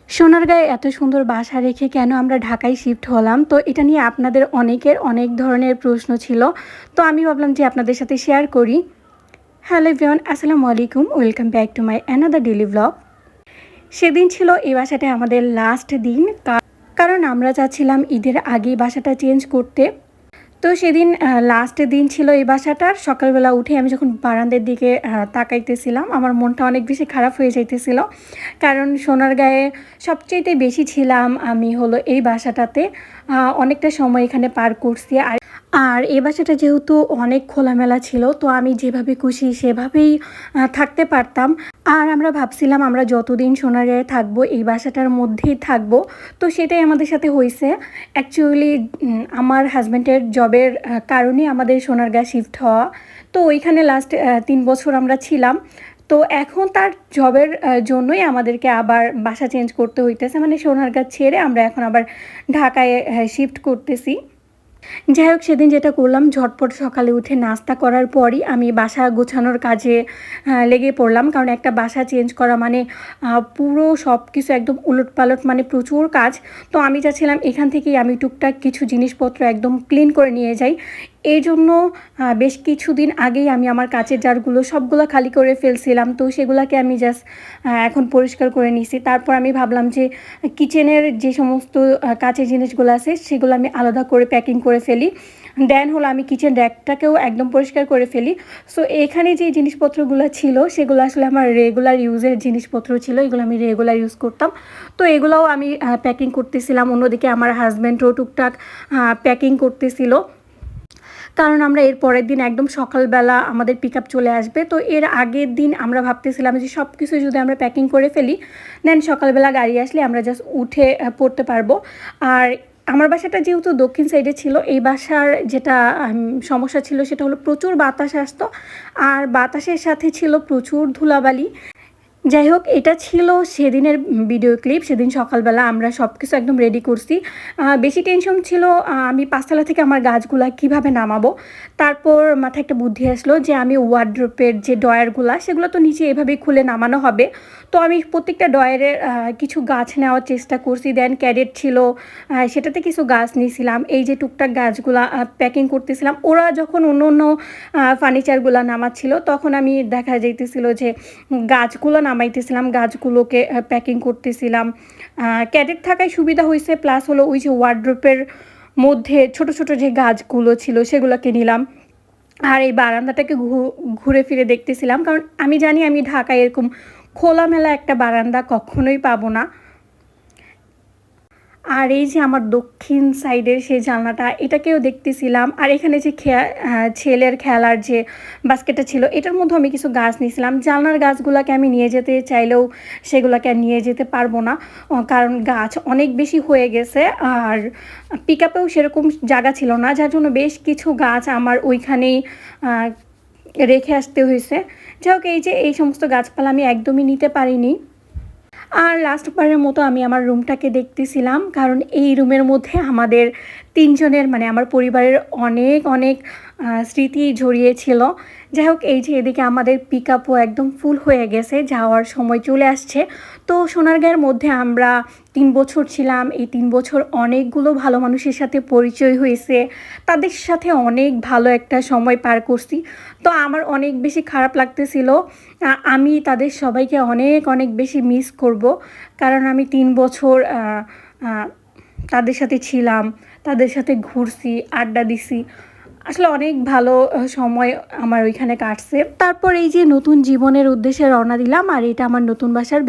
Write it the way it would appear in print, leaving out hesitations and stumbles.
সোনারগাঁয়ে এত সুন্দর বাসা রেখে কেন আমরা ঢাকায় শিফট হলাম, তো এটা নিয়ে আপনাদের অনেকের অনেক ধরনের প্রশ্ন ছিল। তো আমি ভাবলাম যে আপনাদের সাথে শেয়ার করি। হ্যালো এভরিওয়ান, আসসালামু আলাইকুম, welcome back to my another daily blog. সেদিন ছিল এই বাসাটায় আমাদের লাস্ট দিন, কারণ আমরা চাচ্ছিলাম ঈদের আগেই বাসাটা চেঞ্জ করতে। তো সেদিন লাস্ট দিন ছিল এই বাসাটার। সকালবেলা উঠে আমি যখন বারান্দার দিকে তাকাইতেছিলাম, আমার মনটা অনেক বেশি খারাপ হয়ে যাইতেছিল, কারণ সোনারগাঁয়ে সবচেয়ে বেশি ছিলাম আমি হলো এই বাসাটাতে। অনেকটা সময় এখানে পার করছি। আর এই বাসাটা যেহেতু অনেক খোলামেলা ছিল, তো আমি যেভাবে খুশি সেভাবেই থাকতে পারতাম। আর আমরা ভাবছিলাম আমরা যতদিন সোনারগাঁয়ে থাকবো এই বাসাটার মধ্যেই থাকবো। তো সেটাই আমাদের সাথে হয়েছে। অ্যাকচুয়ালি আমার হাজব্যান্ডের জবের কারণে আমাদের সোনারগাঁ শিফট হওয়া। তো ওইখানে লাস্ট 3 বছর আমরা ছিলাম। তো এখন তার জবের জন্যই আমাদেরকে আবার বাসা চেঞ্জ করতে হইতেছে, মানে সোনারগাঁ ছেড়ে আমরা এখন আবার ঢাকায় শিফট করতেছি। যাই হোক, সেদিন যেটা করলাম, ঝটপট সকালে উঠে নাস্তা করার পরই আমি বাসা গোছানোর কাজে লেগে পড়লাম। কারণ একটা বাসা চেঞ্জ করা মানে পুরো সব কিছু একদম উলটপালট, মানে প্রচুর কাজ। তো আমি চাচ্ছিলাম এখান থেকেই আমি টুকটাক কিছু জিনিসপত্র একদম ক্লিন করে নিয়ে যাই। এই জন্য বেশ কিছুদিন আগেই আমি আমার কাচের জারগুলো সবগুলো খালি করে ফেলছিলাম। তো সেগুলোকে আমি জাস্ট এখন পরিষ্কার করে নিছি। তারপর আমি ভাবলাম যে কিচেনের যে সমস্ত কাচের জিনিসগুলো আছে সেগুলো আমি আলাদা করে প্যাকিং করে ফেলি। দেন হলো আমি কিচেন র্যাকটাকেও একদম পরিষ্কার করে ফেলি। সো এখানে যে জিনিসপত্রগুলো ছিল সেগুলো আসলে আমার রেগুলার ইউজের জিনিসপত্র ছিল, এগুলো আমি রেগুলার ইউজ করতাম। তো এগুলোও আমি প্যাকিং করতেছিলাম। অন্যদিকে আমার হাজব্যান্ডও টুকটাক প্যাকিং করতেছিল, কারণ আমরা এর পরের দিন একদম সকালবেলা আমাদের পিক আপ চলে আসবে। তো এর আগের দিন আমরা ভাবতেছিলাম যে সব কিছু যদি আমরা প্যাকিং করে ফেলি, দেন সকালবেলা গাড়ি আসলে আমরা জাস্ট উঠে পড়তে পারবো। আর আমার বাসাটা যেহেতু দক্ষিণ সাইডে ছিল, এই বাসার যেটা সমস্যা ছিল সেটা হলো প্রচুর বাতাস আসতো, আর বাতাসের সাথে ছিল প্রচুর ধুলাবালি। যাই হোক, এটা ছিল সেদিনের ভিডিও ক্লিপ। সেদিন সকালবেলা আমরা সব কিছু একদম রেডি করছি। বেশি টেনশন ছিল আমি 5তলা থেকে আমার গাছগুলা কিভাবে নামাবো। তারপর মাথায় একটা বুদ্ধি আসলো যে আমি ওয়ার্ড্রোপের যে ডয়ারগুলা সেগুলো তো নিচে এভাবেই খুলে নামানো হবে। তো আমি প্রত্যেকটা ডয়ারের কিছু গাছ নেওয়ার চেষ্টা করছি। দেন ক্যারেট ছিল, সেটাতে কিছু গাছ নিয়েছিলাম। এই যে টুকটাক গাছগুলা প্যাকিং করতেছিলাম। ওরা যখন অন্য অন্য ফার্নিচারগুলো নামাচ্ছিল, তখন আমি দেখা যাইতেছিল যে গাছগুলো নামাইতেছিলাম, গাছগুলোকে প্যাকিং করতেছিলাম। ক্যারেট থাকায় সুবিধা হয়েছে, প্লাস হলো ওই যে ওয়ার্ড্রোপের মধ্যে ছোট ছোট যে গাছগুলো ছিল সেগুলোকে নিলাম। আর এই বারান্দাটাকে ঘুরে ফিরে দেখতেছিলাম, কারণ আমি জানি আমি ঢাকায় এরকম খোলামেলা একটা বারান্দা কখনোই পাবো না। আর এই যে আমার দক্ষিণ সাইডের সেই জানলাটা, এটাকেও দেখতেছিলাম। আর এখানে যে ছেলের খেলার যে বাস্কেটটা ছিল, এটার মধ্যে আমি কিছু গাছ নিয়েছিলাম। জানলার গাছগুলোকে আমি নিয়ে যেতে চাইলেও সেগুলোকে নিয়ে যেতে পারবো না, কারণ গাছ অনেক বেশি হয়ে গেছে। আর পিক আপেও সেরকম জায়গা ছিল না, যার জন্য বেশ কিছু গাছ আমার ওইখানেই রেখে আসতে হয়েছে। যাই হোক, এই যে এই সমস্ত গাছপালা আমি একদমই নিতে পারিনি। আর লাস্ট বারের মতো আমি আমার রুমটাকে দেখতেছিলাম, কারণ এই রুমের মধ্যে আমাদের 3 জনের, মানে আমার পরিবারের অনেক অনেক স্মৃতি জড়িয়েছিল। যাই হোক, এই যে এদিকে আমাদের পিক আপও একদম ফুল হয়ে গেছে, যাওয়ার সময় চলে আসছে। তো সোনারগাঁয়ের মধ্যে আমরা 3 বছর ছিলাম। এই 3 বছর অনেকগুলো ভালো মানুষের সাথে পরিচয় হয়েছে, তাদের সাথে অনেক ভালো একটা সময় পার করছি। তো আমার অনেক বেশি খারাপ লাগতেছিল। আমি তাদের সবাইকে অনেক অনেক বেশি মিস করব, কারণ আমি 3 বছর তাদের সাথে ছিলাম, তাদের সাথে ঘুরছি, আড্ডা দিছি। আসলে অনেক ভালো সময় আমার ওইখানে কাটছে। তারপর এই যে নতুন জীবনের উদ্দেশ্যে রওনা দিলাম, আর এটা আমার নতুন বাসার